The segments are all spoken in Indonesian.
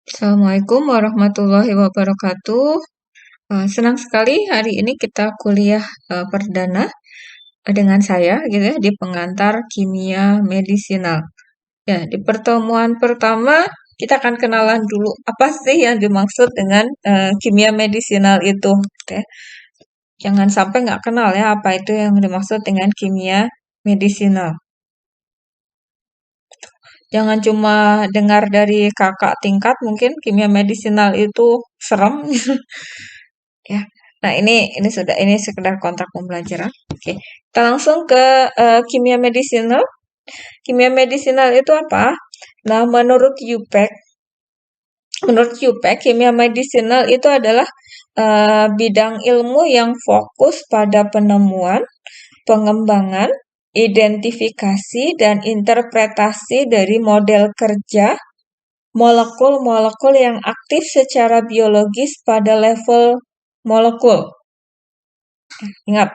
Assalamualaikum warahmatullahi wabarakatuh. Senang sekali hari ini kita kuliah perdana dengan saya gitu ya di pengantar kimia medisinal. Ya, di pertemuan pertama kita akan kenalan dulu apa sih yang dimaksud dengan kimia medisinal itu. Gitu ya. Jangan sampai nggak kenal ya apa itu yang dimaksud dengan kimia medisinal. Jangan cuma dengar dari kakak tingkat mungkin kimia medisinal itu serem. Ya. Nah, ini sekedar kontrak pembelajaran. Oke. Kita langsung ke kimia medisinal. Kimia medisinal itu apa? Nah, menurut UPEC, kimia medisinal itu adalah bidang ilmu yang fokus pada penemuan, pengembangan, identifikasi, dan interpretasi dari model kerja molekul-molekul yang aktif secara biologis pada level molekul. Ingat,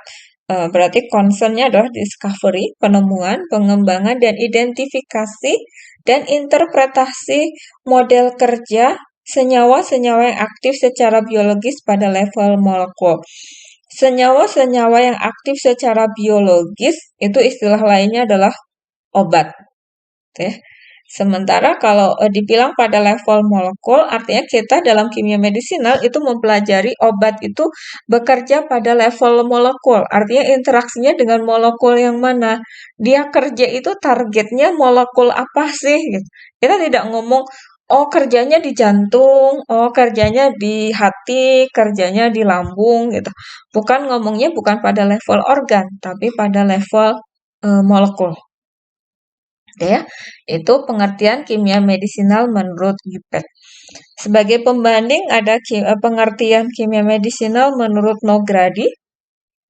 berarti concernnya adalah discovery, penemuan, pengembangan, dan identifikasi, dan interpretasi model kerja senyawa-senyawa yang aktif secara biologis pada level molekul. Senyawa-senyawa yang aktif secara biologis itu istilah lainnya adalah obat. Ya. Sementara kalau dibilang pada level molekul, artinya kita dalam kimia medisinal itu mempelajari obat itu bekerja pada level molekul. Artinya interaksinya dengan molekul yang mana. Dia kerja itu targetnya molekul apa sih? Gitu. Kita tidak ngomong, oh kerjanya di jantung, oh kerjanya di hati, kerjanya di lambung gitu. Bukan ngomongnya bukan pada level organ, tapi pada level molekul. Oke ya, itu pengertian kimia medisinal menurut UPEC. Sebagai pembanding ada pengertian kimia medisinal menurut Nogradi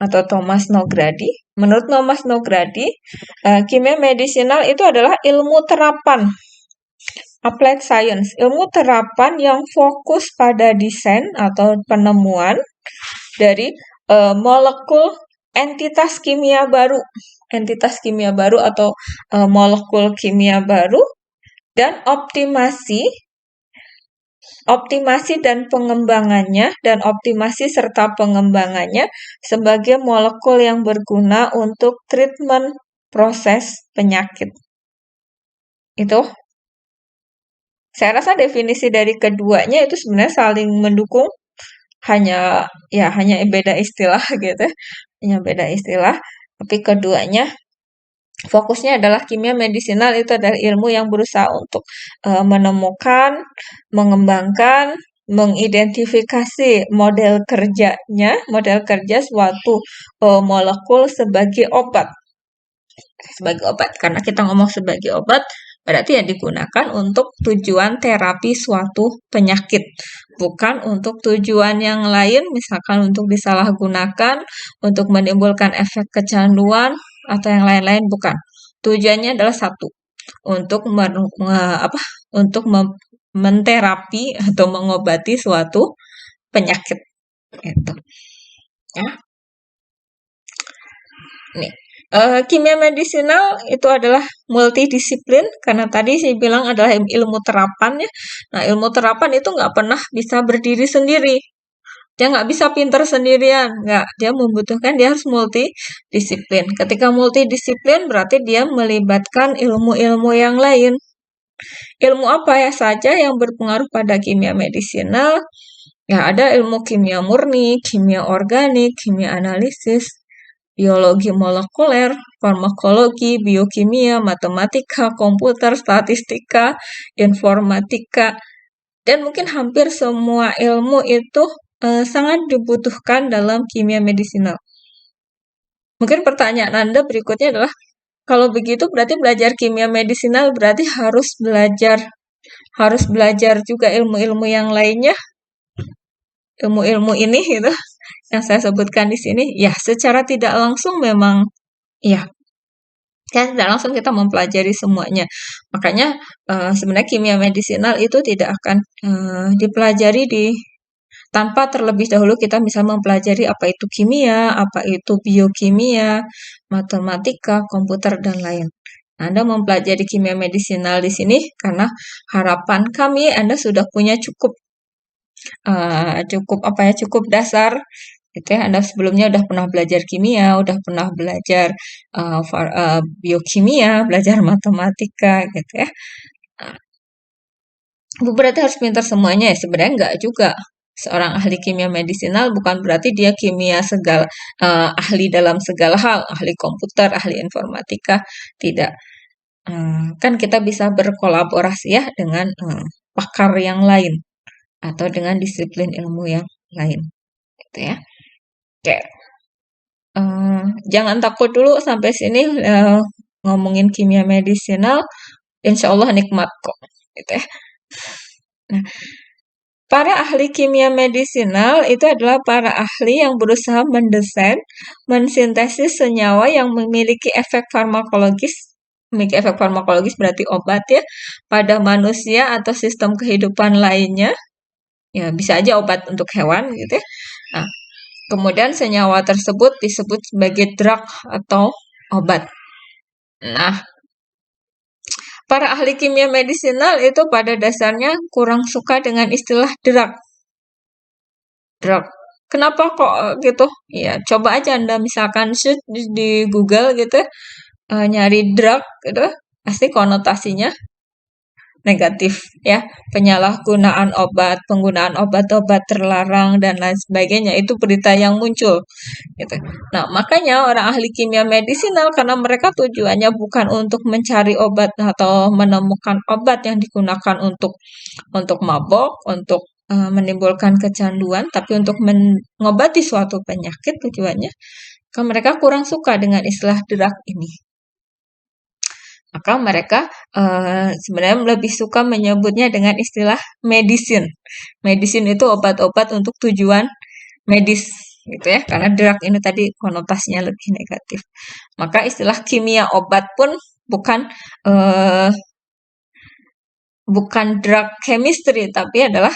atau Thomas Nogradi. Menurut Thomas Nogradi, kimia medisinal itu adalah ilmu terapan, applied science, ilmu terapan yang fokus pada desain atau penemuan dari molekul entitas kimia baru atau molekul kimia baru, dan optimasi serta pengembangannya sebagai molekul yang berguna untuk treatment proses penyakit. Itu saya rasa definisi dari keduanya itu sebenarnya saling mendukung, hanya beda istilah gitu. Hanya beda istilah, tapi keduanya fokusnya adalah kimia medisinal itu adalah ilmu yang berusaha untuk menemukan, mengembangkan, mengidentifikasi model kerja suatu molekul sebagai obat. Karena kita ngomong sebagai obat, berarti ya digunakan untuk tujuan terapi suatu penyakit, bukan untuk tujuan yang lain, misalkan untuk disalahgunakan, untuk menimbulkan efek kecanduan, atau yang lain-lain, bukan. Tujuannya adalah satu, untuk menterapi atau mengobati suatu penyakit. Gitu. Ya. Nih, kimia medisinal itu adalah multidisiplin, karena tadi saya bilang adalah ilmu terapan ya. Nah, ilmu terapan itu nggak pernah bisa berdiri sendiri. Dia nggak bisa pinter sendirian, nggak. Dia harus multidisiplin. Ketika multidisiplin berarti dia melibatkan ilmu-ilmu yang lain. Ilmu apa ya saja yang berpengaruh pada kimia medisinal? Ya, ada ilmu kimia murni, kimia organik, kimia analisis, biologi molekuler, farmakologi, biokimia, matematika, komputer, statistika, informatika, dan mungkin hampir semua ilmu itu sangat dibutuhkan dalam kimia medisinal. Mungkin pertanyaan Anda berikutnya adalah, kalau begitu berarti belajar kimia medisinal berarti harus belajar juga ilmu-ilmu yang lainnya, ilmu-ilmu ini gitu yang saya sebutkan di sini. Ya, secara tidak langsung memang iya. Kan tidak langsung kita mempelajari semuanya. Makanya sebenarnya kimia medisinal itu tidak akan dipelajari tanpa terlebih dahulu kita bisa mempelajari apa itu kimia, apa itu biokimia, matematika, komputer, dan lain. Anda mempelajari kimia medisinal di sini karena harapan kami Anda sudah punya cukup dasar gitu ya. Anda sebelumnya udah pernah belajar kimia, udah pernah belajar biokimia, belajar matematika gitu ya. Berarti harus pintar semuanya ya? Sebenarnya enggak juga. Seorang ahli kimia medisinal bukan berarti dia ahli dalam segala hal, ahli komputer, ahli informatika, tidak. Kan kita bisa berkolaborasi ya dengan pakar yang lain atau dengan disiplin ilmu yang lain, gitu ya. Oke, jangan takut dulu sampai sini ngomongin kimia medisinal, insya Allah nikmat kok, gitu ya. Nah, para ahli kimia medisinal itu adalah para ahli yang berusaha mendesain, mensintesis senyawa yang memiliki efek farmakologis. Memiliki efek farmakologis berarti obat ya, pada manusia atau sistem kehidupan lainnya. Ya, bisa aja obat untuk hewan gitu ya. Nah, kemudian senyawa tersebut disebut sebagai drug atau obat. Nah, para ahli kimia medisinal itu pada dasarnya kurang suka dengan istilah drug. Drug. Kenapa kok gitu? Ya, coba aja Anda misalkan search di Google gitu, nyari drug gitu, pasti konotasinya negatif ya, penyalahgunaan obat, penggunaan obat-obat terlarang dan lain sebagainya itu berita yang muncul gitu. Nah, makanya orang ahli kimia medisinal karena mereka tujuannya bukan untuk mencari obat atau menemukan obat yang digunakan untuk mabok, untuk menimbulkan kecanduan, tapi untuk mengobati suatu penyakit tujuannya. Kan mereka kurang suka dengan istilah drug ini. Maka mereka sebenarnya lebih suka menyebutnya dengan istilah medicine. Medicine itu obat-obat untuk tujuan medis gitu ya. Karena drug ini tadi konotasinya lebih negatif. Maka istilah kimia obat pun bukan drug chemistry tapi adalah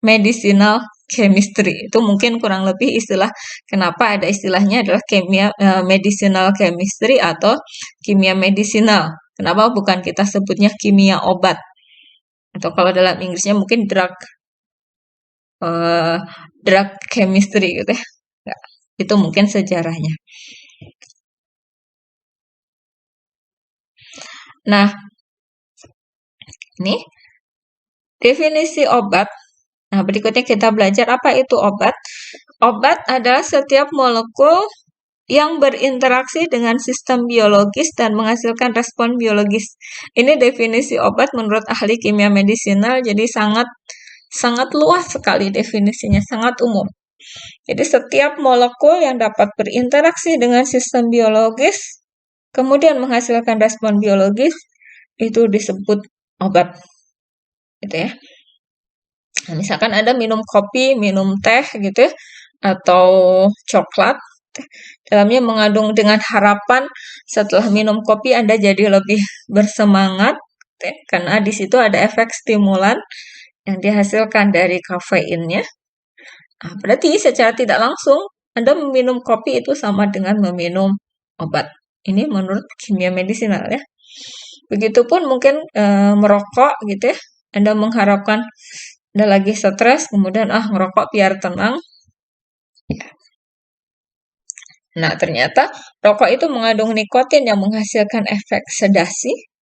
medicinal chemistry. Itu mungkin kurang lebih istilah kenapa ada istilahnya adalah medicinal chemistry atau kimia medisinal. Kenapa bukan kita sebutnya kimia obat? Atau kalau dalam Inggrisnya mungkin drug chemistry gitu ya. Nggak, itu mungkin sejarahnya. Nah, ini definisi obat. Nah, berikutnya kita belajar apa itu obat. Obat adalah setiap molekul yang berinteraksi dengan sistem biologis dan menghasilkan respon biologis. Ini definisi obat menurut ahli kimia medisinal, jadi sangat luas sekali definisinya, sangat umum. Jadi setiap molekul yang dapat berinteraksi dengan sistem biologis, kemudian menghasilkan respon biologis, itu disebut obat. Gitu ya. Nah, misalkan Anda minum kopi, minum teh gitu ya, atau coklat, dalamnya mengandung dengan harapan setelah minum kopi Anda jadi lebih bersemangat, gitu ya, karena di situ ada efek stimulan yang dihasilkan dari kafeinnya. Nah, berarti secara tidak langsung Anda meminum kopi itu sama dengan meminum obat. Ini menurut kimia medisinal ya. Begitupun mungkin merokok gitu ya. Anda mengharapkan Anda lagi stres, kemudian ngerokok biar tenang. Ya. Nah, ternyata rokok itu mengandung nikotin yang menghasilkan efek sedasi,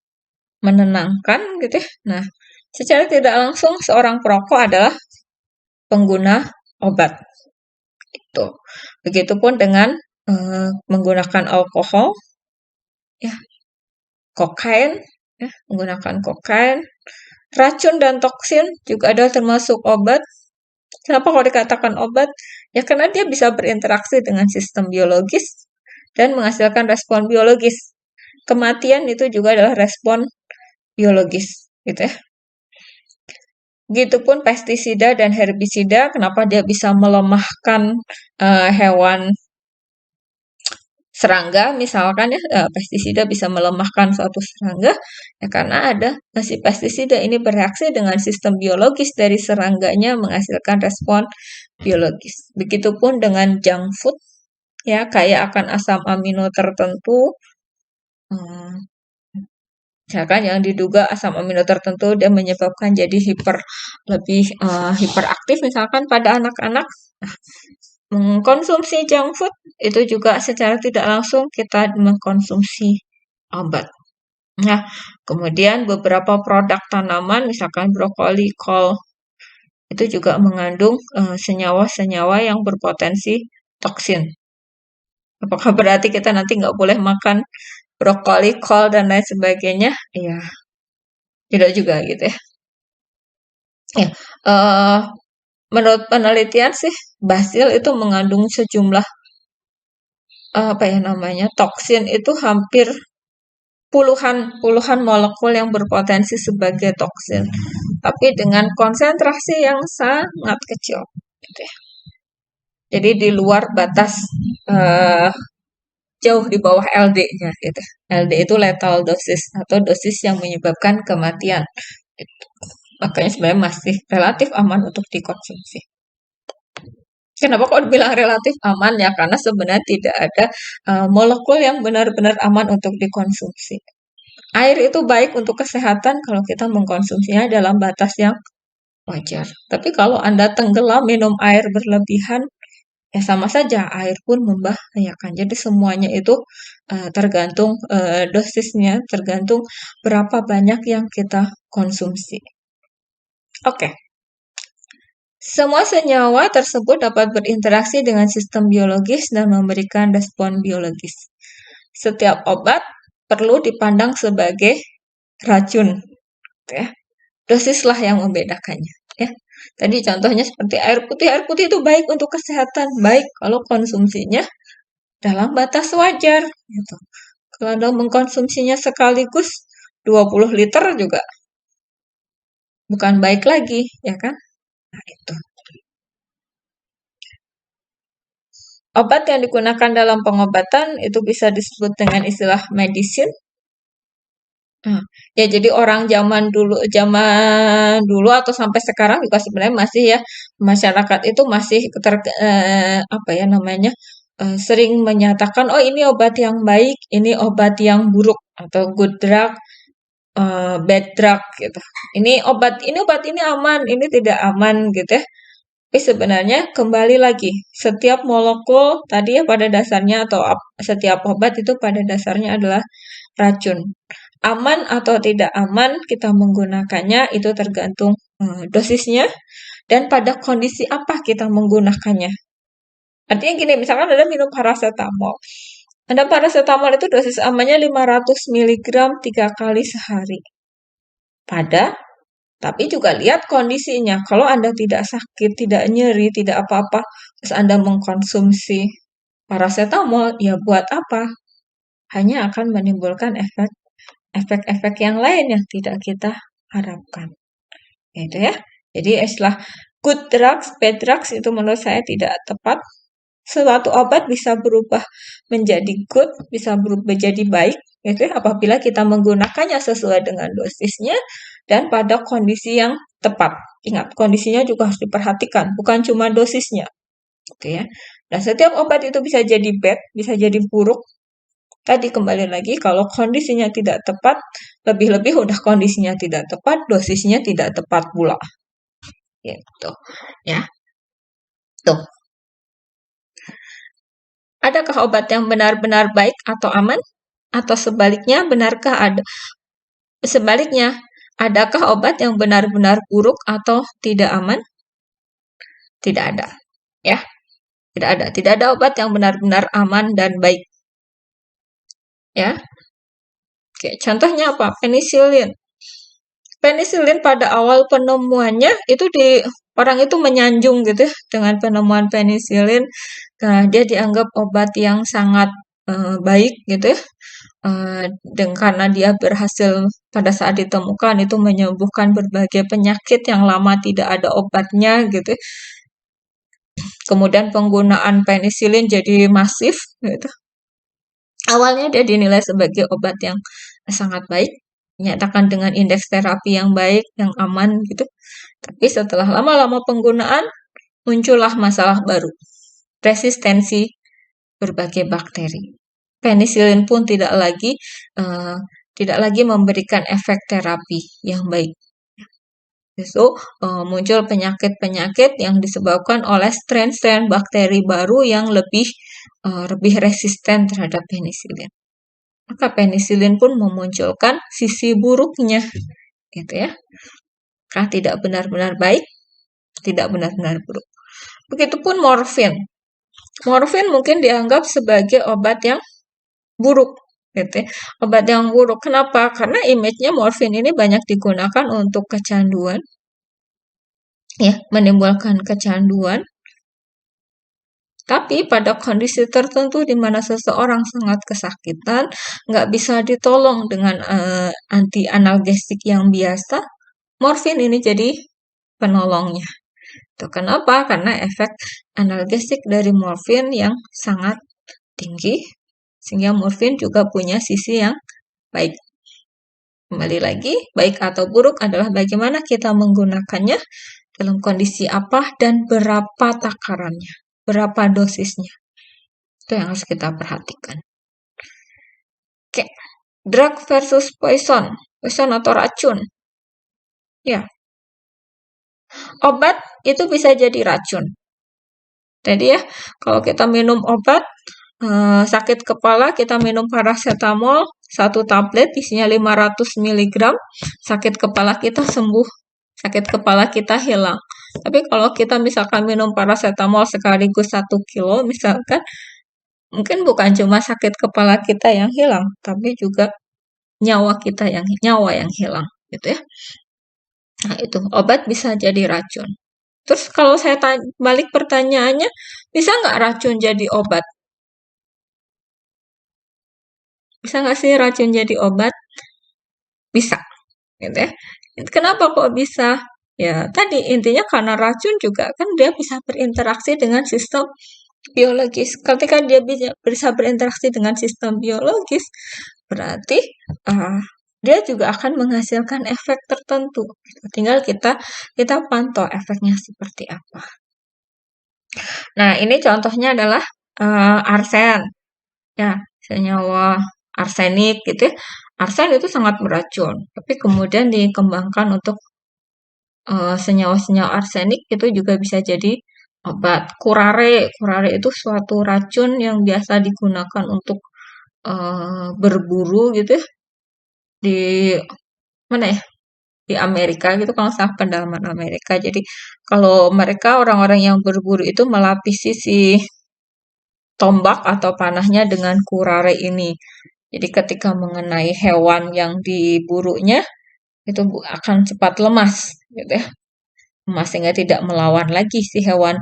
menenangkan gitu ya. Nah, secara tidak langsung seorang perokok adalah pengguna obat. Itu. Begitupun dengan menggunakan alkohol, ya, kokain, ya, menggunakan kokain, racun dan toksin juga adalah termasuk obat. Kenapa kalau dikatakan obat? Ya karena dia bisa berinteraksi dengan sistem biologis dan menghasilkan respon biologis. Kematian itu juga adalah respon biologis, gitu ya. Begitupun pestisida dan herbisida, kenapa dia bisa melemahkan hewan serangga misalkan ya, pestisida bisa melemahkan suatu serangga ya karena ada si pestisida ini bereaksi dengan sistem biologis dari serangganya menghasilkan respon biologis. Begitupun dengan junk food ya kaya akan asam amino tertentu Misalkan yang diduga asam amino tertentu dan menyebabkan jadi lebih hiperaktif misalkan pada anak-anak. Nah, mengkonsumsi junk food itu juga secara tidak langsung kita mengkonsumsi obat. Nah, kemudian beberapa produk tanaman misalkan brokoli, kol itu juga mengandung senyawa-senyawa yang berpotensi toksin. Apakah berarti kita nanti nggak boleh makan brokoli, kol, dan lain sebagainya? Iya, tidak juga gitu ya. Ya, eh, menurut penelitian sih, basil itu mengandung sejumlah apa ya namanya toksin itu hampir puluhan puluhan molekul yang berpotensi sebagai toksin, tapi dengan konsentrasi yang sangat kecil. Gitu ya. Jadi di luar batas eh, jauh di bawah LD-nya gitu. LD itu lethal dosis atau dosis yang menyebabkan kematian. Gitu. Makanya sebenarnya masih relatif aman untuk dikonsumsi. Kenapa kok dibilang relatif aman ya? Karena sebenarnya tidak ada molekul yang benar-benar aman untuk dikonsumsi. Air itu baik untuk kesehatan kalau kita mengkonsumsinya dalam batas yang wajar. Tapi kalau Anda tenggelam minum air berlebihan, ya sama saja air pun membahayakan. Jadi semuanya itu tergantung dosisnya, tergantung berapa banyak yang kita konsumsi. Oke. Semua senyawa tersebut dapat berinteraksi dengan sistem biologis dan memberikan respon biologis. Setiap obat perlu dipandang sebagai racun. Ya. Dosislah yang membedakannya. Ya. Tadi contohnya seperti air putih. Air putih itu baik untuk kesehatan. Baik kalau konsumsinya dalam batas wajar. Gitu. Kalau Anda mengkonsumsinya sekaligus 20 liter juga bukan baik lagi, ya kan? Nah, itu. Obat yang digunakan dalam pengobatan itu bisa disebut dengan istilah medisin. Nah, ya jadi orang zaman dulu atau sampai sekarang juga sebenarnya masih ya masyarakat itu masih apa ya namanya sering menyatakan oh ini obat yang baik, ini obat yang buruk atau good drug, bad drug gitu. Ini obat ini aman, ini tidak aman gitu ya. Tapi sebenarnya kembali lagi, setiap molekul tadi ya pada dasarnya atau setiap obat itu pada dasarnya adalah racun. Aman atau tidak aman kita menggunakannya itu tergantung dosisnya dan pada kondisi apa kita menggunakannya. Artinya gini, misalkan Anda minum paracetamol. Anda paracetamol itu dosis amannya 500 mg 3 kali sehari. Tapi juga lihat kondisinya. Kalau Anda tidak sakit, tidak nyeri, tidak apa-apa, terus Anda mengkonsumsi paracetamol, ya buat apa? Hanya akan menimbulkan efek-efek yang lain yang tidak kita harapkan. Itu ya. Jadi istilah good drugs, bad drugs itu menurut saya tidak tepat. Suatu obat bisa berubah menjadi good, bisa berubah menjadi baik, gitu ya, apabila kita menggunakannya sesuai dengan dosisnya dan pada kondisi yang tepat. Ingat, kondisinya juga harus diperhatikan, bukan cuma dosisnya. Gitu ya. Dan setiap obat itu bisa jadi bad, bisa jadi buruk. Tadi kembali lagi, kalau kondisinya tidak tepat, lebih-lebih udah kondisinya tidak tepat, dosisnya tidak tepat pula. Gitu. Ya. Tuh. Adakah obat yang benar-benar baik atau aman? Atau sebaliknya, sebaliknya, adakah obat yang benar-benar buruk atau tidak aman? Tidak ada. Ya, tidak ada. Tidak ada obat yang benar-benar aman dan baik. Ya. Oke, contohnya apa? Penisilin. Penisilin pada awal penemuannya itu orang itu menyanjung gitu ya dengan penemuan penisilin. Nah, dia dianggap obat yang sangat baik gitu ya. Karena dia berhasil pada saat ditemukan itu menyembuhkan berbagai penyakit yang lama tidak ada obatnya gitu ya. Kemudian penggunaan penisilin jadi masif gitu. Awalnya dia dinilai sebagai obat yang sangat baik, dinyatakan dengan indeks terapi yang baik, yang aman gitu. Tapi setelah lama-lama penggunaan, muncullah masalah baru, resistensi berbagai bakteri. Penisilin pun tidak lagi tidak lagi memberikan efek terapi yang baik. Justru muncul penyakit-penyakit yang disebabkan oleh strain-strain bakteri baru yang lebih resisten terhadap penisilin. Maka penisilin pun memunculkan sisi buruknya, gitu ya. Karena tidak benar-benar baik, tidak benar-benar buruk. Begitupun morfin. Morfin mungkin dianggap sebagai obat yang buruk, gitu ya. Obat yang buruk. Kenapa? Karena image-nya morfin ini banyak digunakan untuk kecanduan, ya, menimbulkan kecanduan. Tapi pada kondisi tertentu di mana seseorang sangat kesakitan, nggak bisa ditolong dengan anti analgesik yang biasa, morfin ini jadi penolongnya. Itu kenapa? Karena efek analgesik dari morfin yang sangat tinggi, sehingga morfin juga punya sisi yang baik. Kembali lagi, baik atau buruk adalah bagaimana kita menggunakannya, dalam kondisi apa, dan berapa takarannya, berapa dosisnya. Itu yang harus kita perhatikan. Oke, drug versus poison. Poison atau racun. Ya, obat itu bisa jadi racun. Jadi ya, kalau kita minum obat, sakit kepala, kita minum paracetamol, 1 tablet isinya 500 mg, sakit kepala kita sembuh, sakit kepala kita hilang. Tapi kalau kita misalkan minum paracetamol sekaligus 1 kilo, misalkan, mungkin bukan cuma sakit kepala kita yang hilang, tapi juga nyawa yang hilang, gitu ya. Nah, itu obat bisa jadi racun. Terus kalau saya balik pertanyaannya, bisa nggak racun jadi obat? Bisa nggak sih racun jadi obat? Bisa, gitu ya. Kenapa kok bisa? Ya, tadi intinya karena racun juga kan dia bisa berinteraksi dengan sistem biologis. Ketika dia bisa berinteraksi dengan sistem biologis, berarti dia juga akan menghasilkan efek tertentu. Tinggal kita pantau efeknya seperti apa. Nah, ini contohnya adalah arsen. Ya, senyawa arsenik gitu ya. Arsen itu sangat beracun, tapi kemudian dikembangkan untuk senyawa-senyawa arsenik itu juga bisa jadi obat. Kurare itu suatu racun yang biasa digunakan untuk berburu gitu ya. Di mana ya? Di Amerika gitu kalau salah pedalaman Amerika. Jadi kalau mereka orang-orang yang berburu itu melapisi si tombak atau panahnya dengan kurare ini. Jadi ketika mengenai hewan yang diburunya itu akan cepat lemas, gitu ya. Lemas sehingga tidak melawan lagi si hewan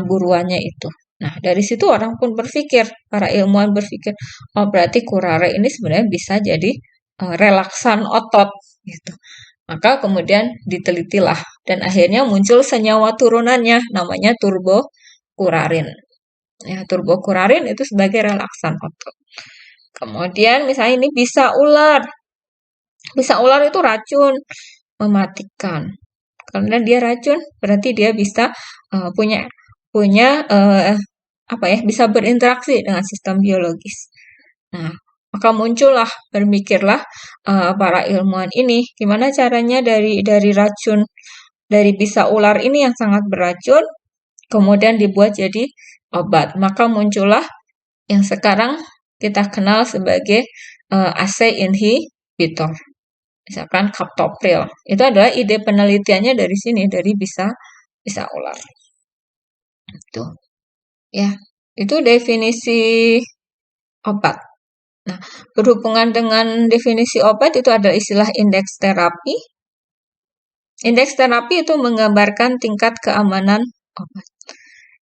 buruannya itu. Nah, dari situ orang pun berpikir, para ilmuwan berpikir, oh berarti kurare ini sebenarnya bisa jadi relaksan otot, gitu. Maka kemudian ditelitilah dan akhirnya muncul senyawa turunannya namanya turbokurarin. Ya, turbokurarin itu sebagai relaksan otot. Kemudian misalnya ini bisa ular. Bisa ular itu racun, mematikan. Karena dia racun, berarti dia bisa punya apa ya, bisa berinteraksi dengan sistem biologis. Nah, maka muncullah, berpikirlah para ilmuwan ini, gimana caranya dari racun, dari bisa ular ini yang sangat beracun, kemudian dibuat jadi obat. Maka muncullah yang sekarang kita kenal sebagai AC inhibitor. Misalkan captopril. Itu adalah ide penelitiannya dari sini, dari bisa ular. Itu. Ya, itu definisi obat. Nah, berhubungan dengan definisi obat itu adalah istilah indeks terapi. Indeks terapi itu menggambarkan tingkat keamanan obat.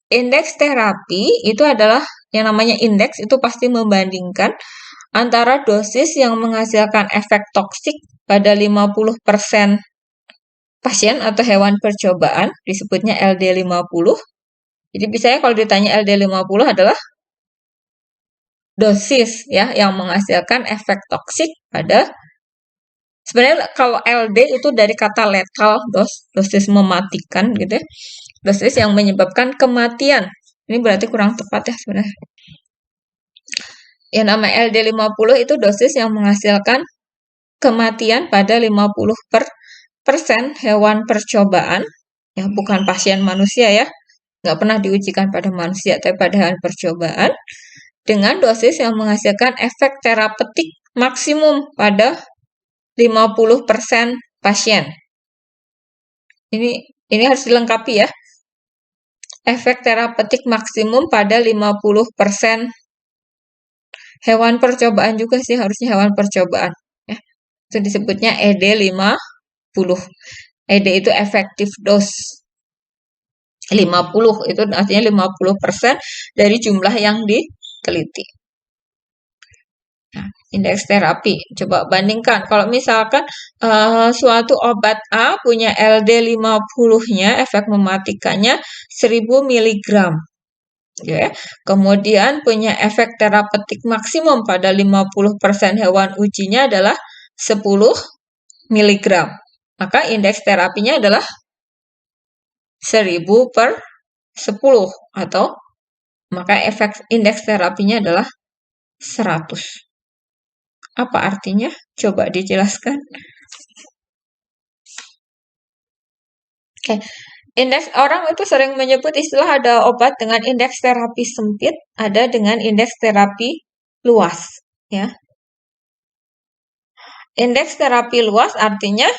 Indeks terapi itu adalah yang namanya indeks itu pasti membandingkan antara dosis yang menghasilkan efek toksik pada 50% pasien atau hewan percobaan, disebutnya LD50. Jadi biasanya kalau ditanya LD50 adalah dosis ya yang menghasilkan efek toksik pada, sebenarnya kalau LD itu dari kata lethal dosis mematikan gitu ya. Dosis yang menyebabkan kematian. Ini berarti kurang tepat ya sebenarnya. Yang nama LD50 itu dosis yang menghasilkan kematian pada 50% hewan percobaan, ya bukan pasien manusia ya, nggak pernah diujikan pada manusia, tapi pada hewan percobaan, dengan dosis yang menghasilkan efek terapeutik maksimum pada 50% pasien. Ini harus dilengkapi ya. Efek terapeutik maksimum pada 50% hewan percobaan juga sih, harusnya hewan percobaan. Ya. Itu disebutnya ED50. ED itu effective dose. 50 itu artinya 50% dari jumlah yang diteliti. Nah, indeks terapi. Coba bandingkan. Kalau misalkan suatu obat A punya LD 50-nya, efek mematikannya 1000 mg. Ya. Kemudian punya efek terapeutik maksimum pada 50% hewan ujinya adalah 10 mg. Maka indeks terapinya adalah 1000 per 10 atau maka efek indeks terapinya adalah 100. Apa artinya? Coba dijelaskan. Oke. Indeks orang itu sering menyebut istilah ada obat dengan indeks terapi sempit, ada dengan indeks terapi luas, ya. Indeks terapi luas artinya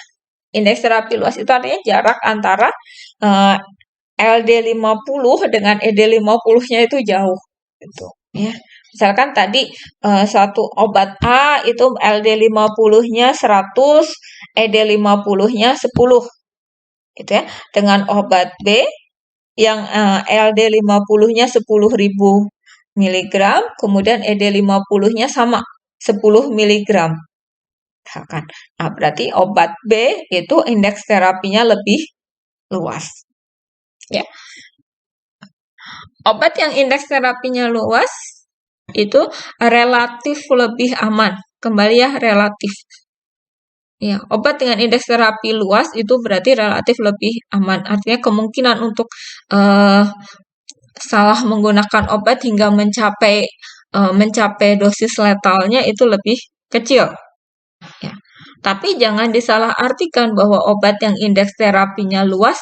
indeks terapi luas itu artinya jarak antara LD 50 dengan ED 50-nya itu jauh gitu, ya. Misalkan tadi suatu obat A itu LD 50-nya 100, ED 50-nya 10. Gitu ya. Dengan obat B yang LD 50-nya 10.000 mg, kemudian ED 50-nya sama 10 mg. Misalkan. Nah, berarti obat B itu indeks terapinya lebih luas. Ya. Obat yang indeks terapinya luas itu relatif lebih aman. Kembali ya, relatif. Ya, obat dengan indeks terapi luas itu berarti relatif lebih aman. Artinya kemungkinan untuk salah menggunakan obat hingga mencapai dosis letalnya itu lebih kecil. Ya. Tapi jangan disalahartikan bahwa obat yang indeks terapinya luas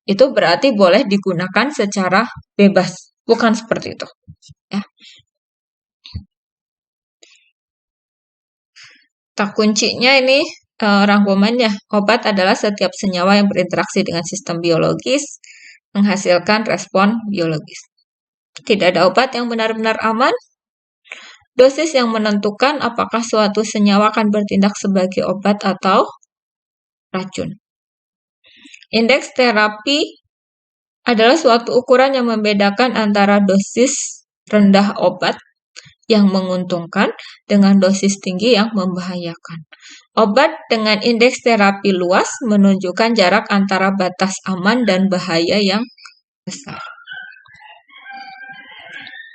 itu berarti boleh digunakan secara bebas. Bukan seperti itu. Ya. Tak kuncinya ini rangkumannya. Obat adalah setiap senyawa yang berinteraksi dengan sistem biologis, menghasilkan respon biologis. Tidak ada obat yang benar-benar aman. Dosis yang menentukan apakah suatu senyawa akan bertindak sebagai obat atau racun. Indeks terapi adalah suatu ukuran yang membedakan antara dosis rendah obat yang menguntungkan dengan dosis tinggi yang membahayakan. Obat dengan indeks terapi luas menunjukkan jarak antara batas aman dan bahaya yang besar.